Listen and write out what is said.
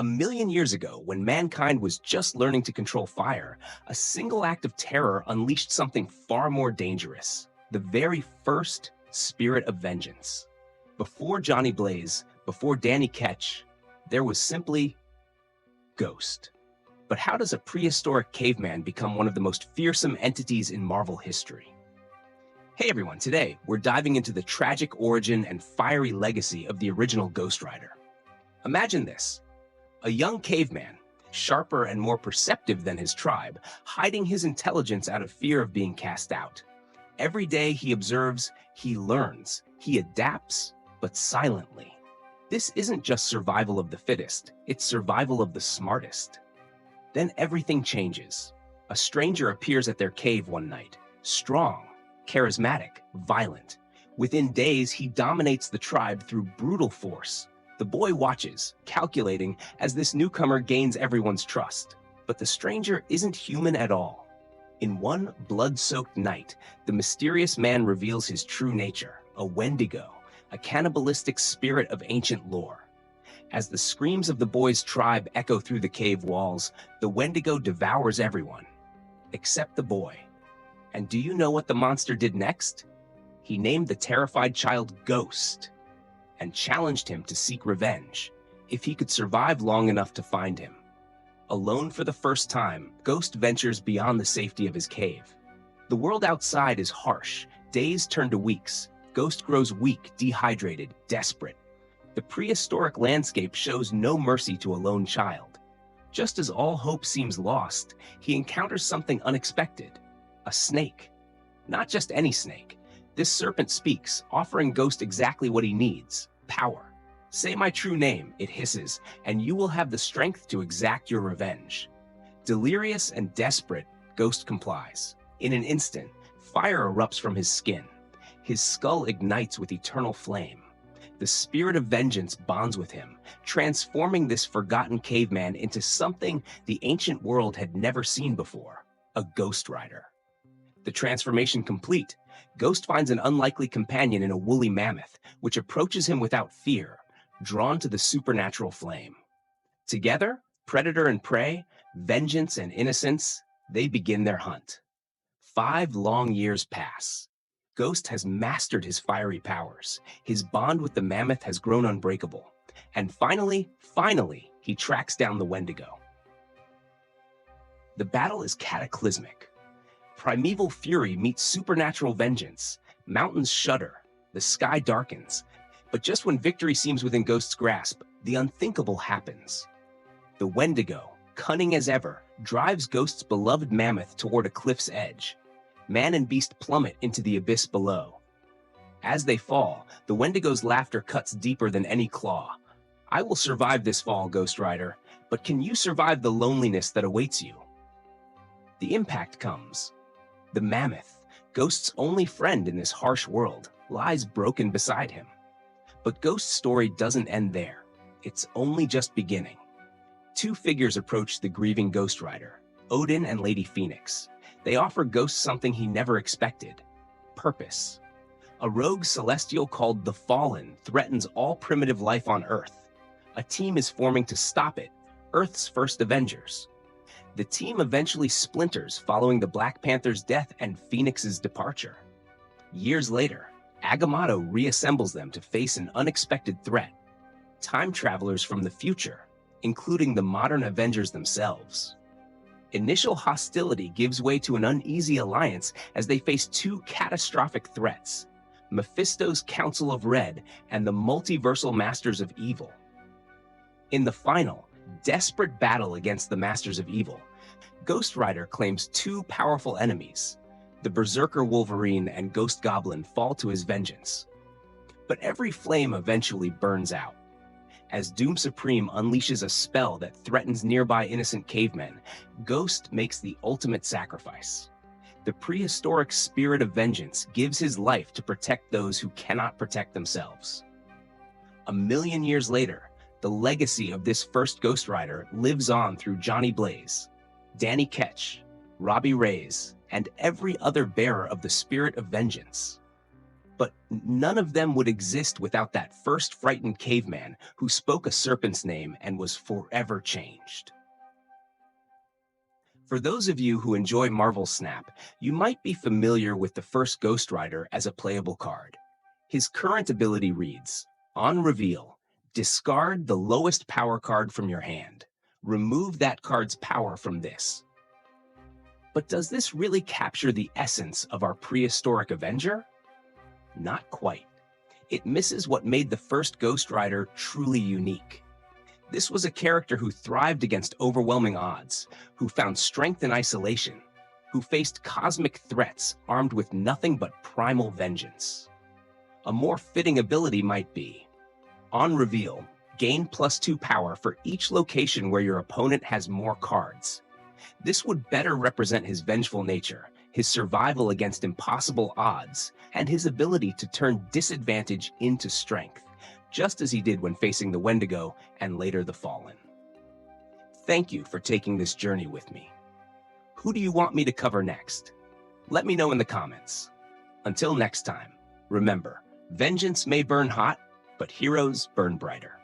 A million years ago, when mankind was just learning to control fire, a single act of terror unleashed something far more dangerous: the very first spirit of vengeance. Before Johnny Blaze, before Danny Ketch, there was simply Ghost. But how does a prehistoric caveman become one of the most fearsome entities in Marvel history? Hey everyone, today we're diving into the tragic origin and fiery legacy of the original Ghost Rider. Imagine this: a young caveman, sharper and more perceptive than his tribe, hiding his intelligence out of fear of being cast out. Every day he observes, he learns, he adapts, but silently. This isn't just survival of the fittest, it's survival of the smartest. Then everything changes. A stranger appears at their cave one night, strong, charismatic, violent. Within days, he dominates the tribe through brutal force. The boy watches, calculating, as this newcomer gains everyone's trust. But the stranger isn't human at all. In one blood-soaked night, the mysterious man reveals his true nature: a Wendigo, a cannibalistic spirit of ancient lore. As the screams of the boy's tribe echo through the cave walls, the Wendigo devours everyone, except the boy. And do you know what the monster did next? He named the terrified child Ghost, and challenged him to seek revenge, if he could survive long enough to find him. Alone for the first time, Ghost ventures beyond the safety of his cave. The world outside is harsh. Days turn to weeks. Ghost grows weak, dehydrated, desperate. The prehistoric landscape shows no mercy to a lone child. Just as all hope seems lost, he encounters something unexpected: a snake. Not just any snake. This serpent speaks, offering Ghost exactly what he needs: power. "Say my true name," it hisses, "and you will have the strength to exact your revenge." Delirious and desperate, Ghost complies. In an instant, fire erupts from his skin. His skull ignites with eternal flame. The spirit of vengeance bonds with him, transforming this forgotten caveman into something the ancient world had never seen before: a Ghost Rider. The transformation complete, Ghost finds an unlikely companion in a woolly mammoth, which approaches him without fear, drawn to the supernatural flame. Together, predator and prey, vengeance and innocence, they begin their hunt. 5 long years pass. Ghost has mastered his fiery powers. His bond with the mammoth has grown unbreakable. And finally, he tracks down the Wendigo. The battle is cataclysmic. Primeval fury meets supernatural vengeance. Mountains shudder. The sky darkens. But just when victory seems within Ghost's grasp, the unthinkable happens. The Wendigo, cunning as ever, drives Ghost's beloved mammoth toward a cliff's edge. Man and beast plummet into the abyss below. As they fall, the Wendigo's laughter cuts deeper than any claw. "I will survive this fall, Ghost Rider, but can you survive the loneliness that awaits you?" The impact comes. The mammoth, Ghost's only friend in this harsh world, lies broken beside him. But Ghost's story doesn't end there. It's only just beginning. 2 figures approach the grieving Ghost Rider: Odin and Lady Phoenix. They offer Ghost something he never expected: purpose. A rogue celestial called the Fallen threatens all primitive life on Earth. A team is forming to stop it: Earth's first Avengers. The team eventually splinters following the Black Panther's death and Phoenix's departure. Years later, Agamotto reassembles them to face an unexpected threat: time travelers from the future, including the modern Avengers themselves. Initial hostility gives way to an uneasy alliance as they face 2 catastrophic threats: Mephisto's Council of Red and the multiversal Masters of Evil. In the final, desperate battle against the Masters of Evil, Ghost Rider claims 2 powerful enemies. The Berserker Wolverine and Ghost Goblin fall to his vengeance. But every flame eventually burns out. As Doom Supreme unleashes a spell that threatens nearby innocent cavemen, Ghost makes the ultimate sacrifice. The prehistoric spirit of vengeance gives his life to protect those who cannot protect themselves. A million years later, the legacy of this first Ghost Rider lives on through Johnny Blaze, Danny Ketch, Robbie Reyes, and every other bearer of the spirit of vengeance. but none of them would exist without that first frightened caveman who spoke a serpent's name and was forever changed. For those of you who enjoy Marvel Snap, you might be familiar with the first Ghost Rider as a playable card. His current ability reads, on reveal, discard the lowest power card from your hand. Remove that card's power from this. But does this really capture the essence of our prehistoric Avenger? Not quite. It misses what made the first Ghost Rider truly unique. This was a character who thrived against overwhelming odds, who found strength in isolation, who faced cosmic threats armed with nothing but primal vengeance. A more fitting ability might be, on reveal, gain +2 power for each location where your opponent has more cards. This would better represent his vengeful nature, his survival against impossible odds, and his ability to turn disadvantage into strength, just as he did when facing the Wendigo and later the Fallen. Thank you for taking this journey with me. Who do you want me to cover next? Let me know in the comments. Until next time, remember, vengeance may burn hot, but heroes burn brighter.